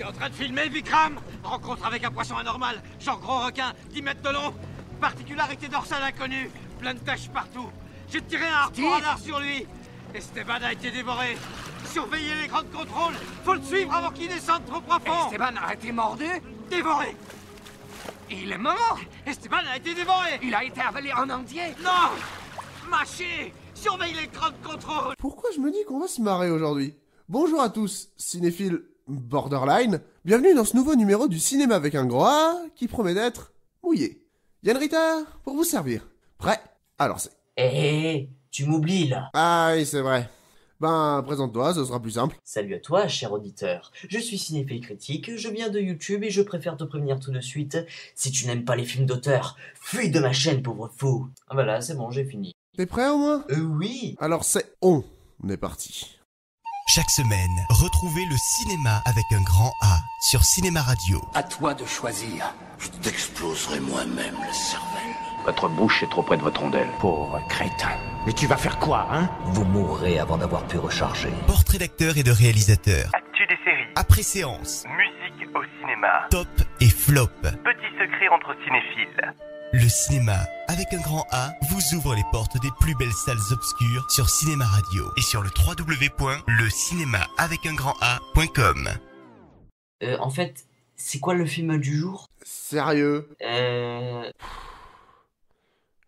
T'es en train de filmer, Vikram? Rencontre avec un poisson anormal, genre gros requin, 10 mètres de long. Particularité dorsale inconnue, plein de taches partout. J'ai tiré un harpon radar sur lui. Esteban a été dévoré. Surveillez l'écran de contrôle. Faut le suivre avant qu'il descende trop profond. Esteban a été mordu? Dévoré. Il est mort? Esteban a été dévoré. Il a été avalé en entier? Non. Mâché. Surveille l'écran de contrôle. Pourquoi je me dis qu'on va se marrer aujourd'hui? Bonjour à tous, cinéphiles borderline. Bienvenue dans ce nouveau numéro du cinéma avec un gros A qui promet d'être mouillé. Yann Ritter, pour vous servir. Prêt? Alors c'est... Hé, tu m'oublies là. Ah oui, c'est vrai. Ben, présente-toi, ce sera plus simple. Salut à toi, cher auditeur. Je suis cinéphile critique, je viens de YouTube et je préfère te prévenir tout de suite. Si tu n'aimes pas les films d'auteur, fuis de ma chaîne, pauvre fou. Ah voilà, c'est bon, j'ai fini. T'es prêt au moins? Oui. Alors c'est on est parti. Chaque semaine, retrouvez le cinéma avec un grand A sur Cinéma Radio. À toi de choisir. Je t'exploserai moi-même la cervelle. Votre bouche est trop près de votre rondelle. Pauvre crétin. Mais tu vas faire quoi, hein? Vous mourrez avant d'avoir pu recharger. Portrait d'acteurs et de réalisateurs. Actu des séries. Après séance. Musique au cinéma. Top et flop. Petits secrets entre cinéphiles. Le cinéma, avec un grand A, vous ouvre les portes des plus belles salles obscures sur Cinéma Radio et sur le www.lecinemaavecungranda.com. En fait, c'est quoi le film du jour? Sérieux?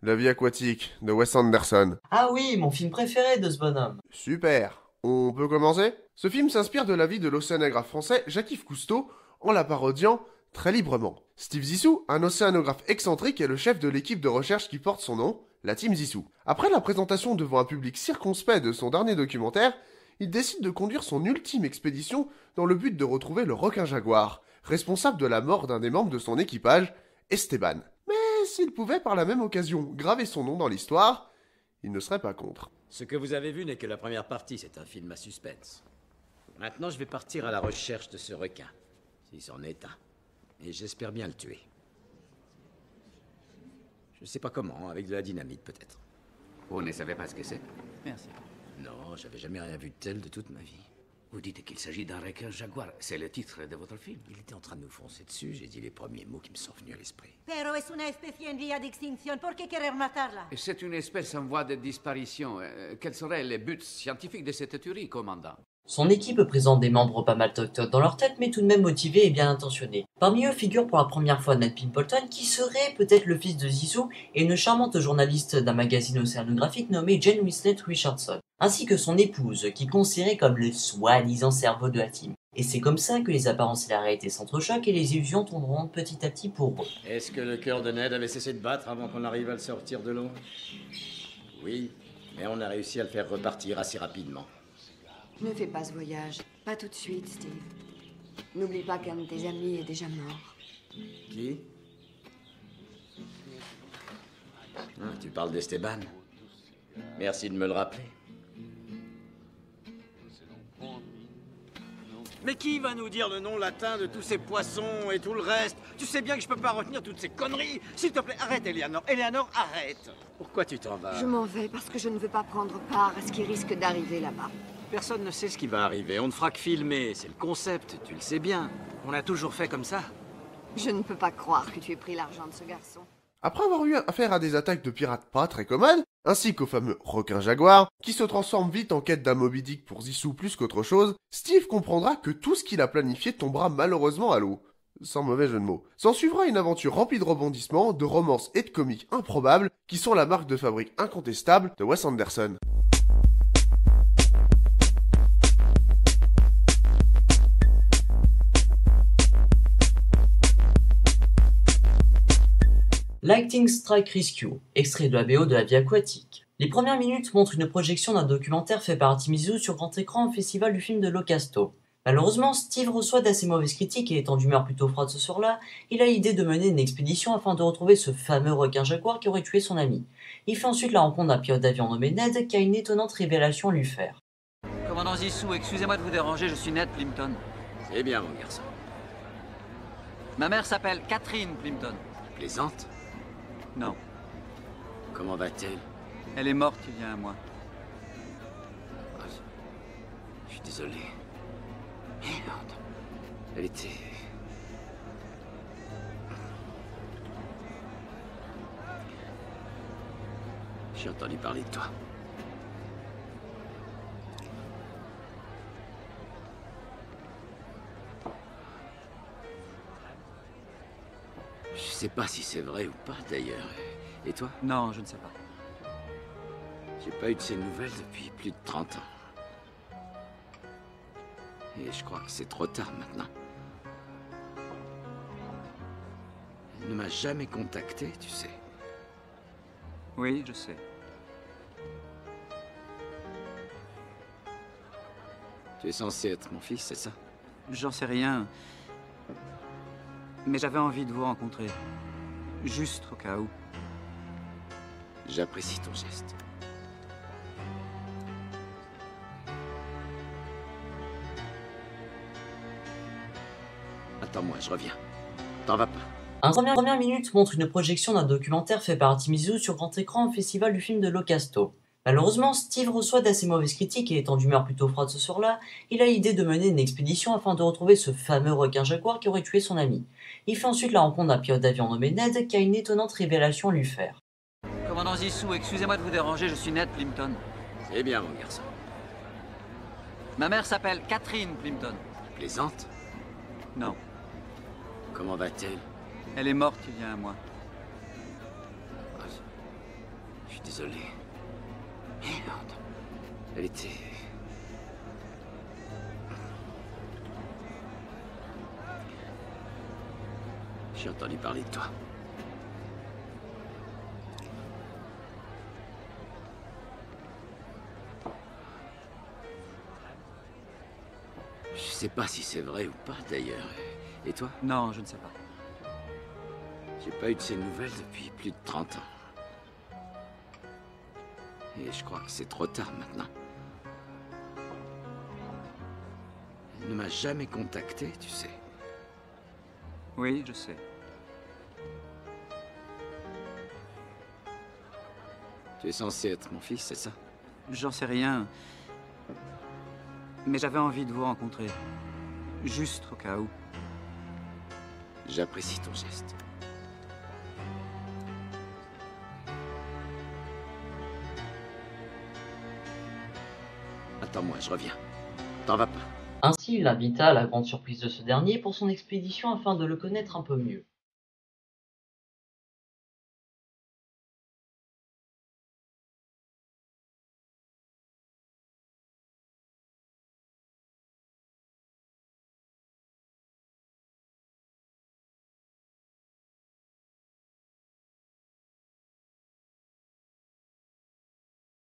La vie aquatique, de Wes Anderson. Ah oui, mon film préféré de ce bonhomme. Super. On peut commencer? Ce film s'inspire de la vie de l'océanographe français Jacques-Yves Cousteau en la parodiant très librement. Steve Zissou, un océanographe excentrique, est le chef de l'équipe de recherche qui porte son nom, la Team Zissou. Après la présentation devant un public circonspect de son dernier documentaire, il décide de conduire son ultime expédition dans le but de retrouver le requin jaguar, responsable de la mort d'un des membres de son équipage, Esteban. Mais s'il pouvait par la même occasion graver son nom dans l'histoire, il ne serait pas contre. Ce que vous avez vu n'est que la première partie, c'est un film à suspense. Maintenant, je vais partir à la recherche de ce requin, si c'en est un. Et j'espère bien le tuer. Je sais pas comment, avec de la dynamite peut-être. Vous ne savez pas ce que c'est? Merci. Non, j'avais jamais rien vu de tel de toute ma vie. Vous dites qu'il s'agit d'un requin jaguar. C'est le titre de votre film. Il était en train de nous foncer dessus, j'ai dit les premiers mots qui me sont venus à l'esprit. Pero es una especie en vía de extinción. ¿Por qué querer matarla? C'est une espèce en voie de disparition. Quels seraient les buts scientifiques de cette tuerie, commandant? Son équipe présente des membres pas mal toc-toc dans leur tête, mais tout de même motivés et bien intentionnés. Parmi eux figure pour la première fois Ned Pimpleton, qui serait peut-être le fils de Zissou, et une charmante journaliste d'un magazine océanographique nommée Jane Winslet Richardson, ainsi que son épouse, qui est considérée comme le soi-disant cerveau de la team. Et c'est comme ça que les apparences et la réalité s'entrechoquent et les illusions tourneront petit à petit pour eux. Est-ce que le cœur de Ned avait cessé de battre avant qu'on arrive à le sortir de l'eau? Oui, mais on a réussi à le faire repartir assez rapidement. Ne fais pas ce voyage. Pas tout de suite, Steve. N'oublie pas qu'un de tes amis est déjà mort. Qui? Tu parles d'Esteban. Merci de me le rappeler. Mais qui va nous dire le nom latin de tous ces poissons et tout le reste? Tu sais bien que je peux pas retenir toutes ces conneries. S'il te plaît, arrête, Eleanor. Eleanor, arrête. Pourquoi tu t'en vas? Je m'en vais parce que je ne veux pas prendre part à ce qui risque d'arriver là-bas. Personne ne sait ce qui va arriver. On ne fera que filmer. C'est le concept, tu le sais bien. On a toujours fait comme ça. Je ne peux pas croire que tu aies pris l'argent de ce garçon. Après avoir eu affaire à des attaques de pirates pas très commodes, ainsi qu'au fameux requin jaguar, qui se transforme vite en quête d'un Moby Dick pour Zissou plus qu'autre chose, Steve comprendra que tout ce qu'il a planifié tombera malheureusement à l'eau. Sans mauvais jeu de mots. S'en suivra une aventure remplie de rebondissements, de romances et de comiques improbables, qui sont la marque de fabrique incontestable de Wes Anderson. Lightning Strike Rescue, extrait de la BO de La Vie Aquatique. Les premières minutes montrent une projection d'un documentaire fait par Team Zissou sur grand écran au festival du film de Locasto. Malheureusement, Steve reçoit d'assez mauvaises critiques et étant d'humeur plutôt froide ce soir-là, il a l'idée de mener une expédition afin de retrouver ce fameux requin jaguar qui aurait tué son ami. Il fait ensuite la rencontre d'un pilote d'avion nommé Ned qui a une étonnante révélation à lui faire. Commandant Zissou, excusez-moi de vous déranger, je suis Ned Plimpton. C'est bien, mon garçon. Ma mère s'appelle Catherine Plimpton. Plaisante? Non. Comment va-t-elle? Elle est morte il y a un mois. Je suis désolé. Merde. Elle était... J'ai entendu parler de toi. Je sais pas si c'est vrai ou pas, d'ailleurs. Et toi? Non, je ne sais pas. J'ai pas eu de ces nouvelles depuis plus de 30 ans. Et je crois que c'est trop tard maintenant. Elle ne m'a jamais contacté, tu sais. Oui, je sais. Tu es censé être mon fils, c'est ça? J'en sais rien. Mais j'avais envie de vous rencontrer. Juste au cas où. J'apprécie ton geste. Attends-moi, je reviens. T'en vas pas. Un première minute montre une projection d'un documentaire fait par Artimizu sur grand écran au festival du film de Locasto. Malheureusement, Steve reçoit d'assez mauvaises critiques et étant d'humeur plutôt froide ce soir-là, il a l'idée de mener une expédition afin de retrouver ce fameux requin jaguar qui aurait tué son ami. Il fait ensuite la rencontre d'un pilote d'avion nommé Ned qui a une étonnante révélation à lui faire. Commandant Zissou, excusez-moi de vous déranger, je suis Ned Plimpton. C'est bien, mon garçon. Ma mère s'appelle Catherine Plimpton. Plaisante? Non. Comment va-t-elle? Elle est morte il y a un mois. Ah, je suis désolé. Merde. Elle était... J'ai entendu parler de toi. Je sais pas si c'est vrai ou pas, d'ailleurs. Et toi? Non, je ne sais pas. J'ai pas eu de ces nouvelles depuis plus de 30 ans. Et je crois que c'est trop tard maintenant. Elle ne m'a jamais contacté, tu sais. Oui, je sais. Tu es censé être mon fils, c'est ça? J'en sais rien. Mais j'avais envie de vous rencontrer. Juste au cas où. J'apprécie ton geste. Attends-moi, je reviens. T'en vas pas. Ainsi, il invita à la grande surprise de ce dernier pour son expédition afin de le connaître un peu mieux.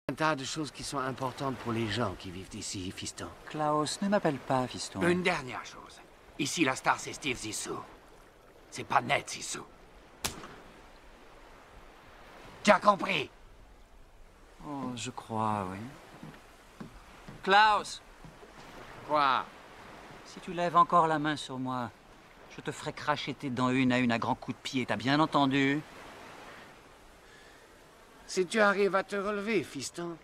Un tas de choses qui sont importantes pour les gens qui vivent ici, fiston. Klaus, ne m'appelle pas fiston. Une dernière chose. Ici, la star, c'est Steve Zissou. C'est pas Ned Zissou. Tu as compris? Oh, je crois, oui. Klaus! Quoi? Si tu lèves encore la main sur moi, je te ferai cracher tes dents une à grands coups de pied, t'as bien entendu? Si tu arrives à te relever, fiston.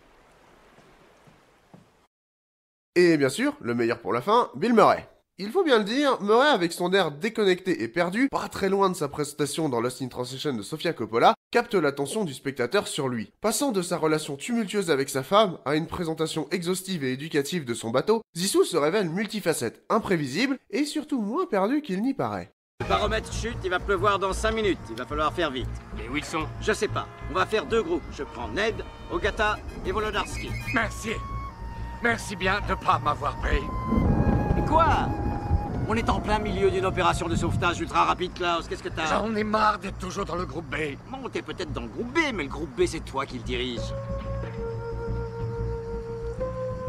Et bien sûr, le meilleur pour la fin, Bill Murray. Il faut bien le dire, Murray avec son air déconnecté et perdu, pas très loin de sa prestation dans Lost in Translation de Sofia Coppola, capte l'attention du spectateur sur lui. Passant de sa relation tumultueuse avec sa femme à une présentation exhaustive et éducative de son bateau, Zissou se révèle multifacette, imprévisible et surtout moins perdu qu'il n'y paraît. Le baromètre chute, il va pleuvoir dans 5 minutes. Il va falloir faire vite. Et où ils sont? Je sais pas. On va faire 2 groupes. Je prends Ned, Ogata et Volodarski. Merci. Merci bien de pas m'avoir pris. Et quoi? On est en plein milieu d'une opération de sauvetage ultra rapide, Klaus. Qu'est-ce que t'as? J'en ai marre d'être toujours dans le groupe B. Bon, t'es peut-être dans le groupe B, mais le groupe B, c'est toi qui le dirige.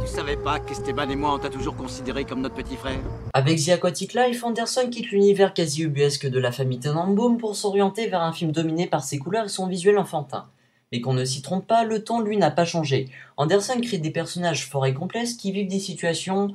Tu savais pas qu'Esteban et moi, on t'a toujours considéré comme notre petit frère? Avec The Aquatic Life, Anderson quitte l'univers quasi ubuesque de la famille Tenenbaum pour s'orienter vers un film dominé par ses couleurs et son visuel enfantin. Mais qu'on ne s'y trompe pas, le ton lui n'a pas changé. Anderson crée des personnages forts et complexes qui vivent des situations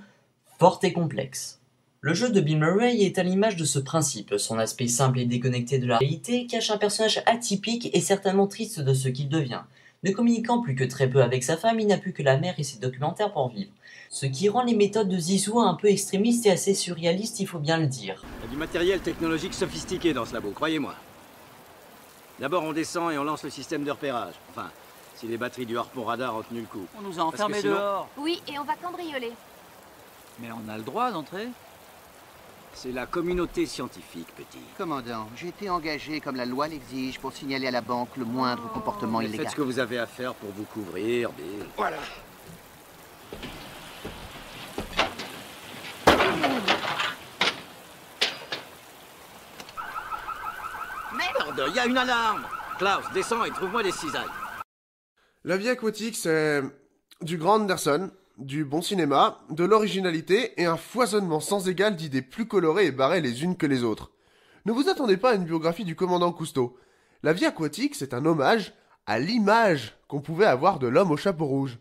fortes et complexes. Le jeu de Bill Murray est à l'image de ce principe. Son aspect simple et déconnecté de la réalité cache un personnage atypique et certainement triste de ce qu'il devient. Ne communiquant plus que très peu avec sa femme, il n'a plus que la mer et ses documentaires pour vivre. Ce qui rend les méthodes de Zizou un peu extrémistes et assez surréalistes, il faut bien le dire. Il y a du matériel technologique sophistiqué dans ce labo, croyez-moi. D'abord, on descend et on lance le système de repérage. Enfin, si les batteries du harpon radar ont tenu le coup. On nous a enfermés dehors. Oui, et on va cambrioler. Mais on a le droit d'entrer. C'est la communauté scientifique, petit. Commandant, j'ai été engagé comme la loi l'exige pour signaler à la banque le moindre comportement illégal. Faites ce que vous avez à faire pour vous couvrir, Bill. Voilà. Merde, il y a une alarme. Klaus, descends et trouve-moi des cisailles. La vie aquatique, c'est du grand Anderson, du bon cinéma, de l'originalité et un foisonnement sans égal d'idées plus colorées et barrées les unes que les autres. Ne vous attendez pas à une biographie du commandant Cousteau. La vie aquatique, c'est un hommage à l'image qu'on pouvait avoir de l'homme au chapeau rouge.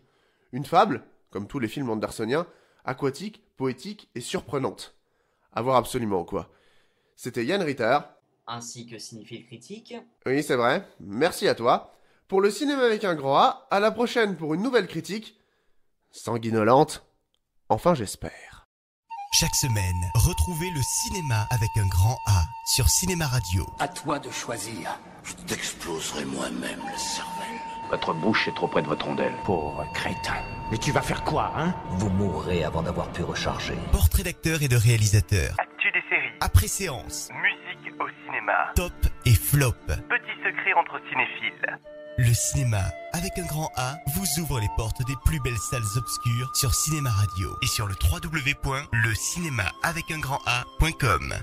Une fable, comme tous les films andersoniens, aquatique, poétique et surprenante. À voir absolument, quoi. C'était Yann Ritter. Ainsi que Cinéphile Critique. Oui, c'est vrai. Merci à toi. Pour le cinéma avec un grand A, à la prochaine pour une nouvelle critique. Sanguinolente. Enfin, j'espère. Chaque semaine, retrouvez le cinéma avec un grand A sur Cinéma Radio. À toi de choisir. Je t'exploserai moi-même le cervelle. Votre bouche est trop près de votre rondelle. Pauvre crétin. Mais tu vas faire quoi, hein? Vous mourrez avant d'avoir pu recharger. Portrait d'acteurs et de réalisateurs. Actu des séries. Après séance. Musique au cinéma. Top et flop. Petits secrets entre cinéphiles. Le cinéma, avec un grand A, vous ouvre les portes des plus belles salles obscures sur Cinéma Radio et sur le www.lecinémaavecungranda.com.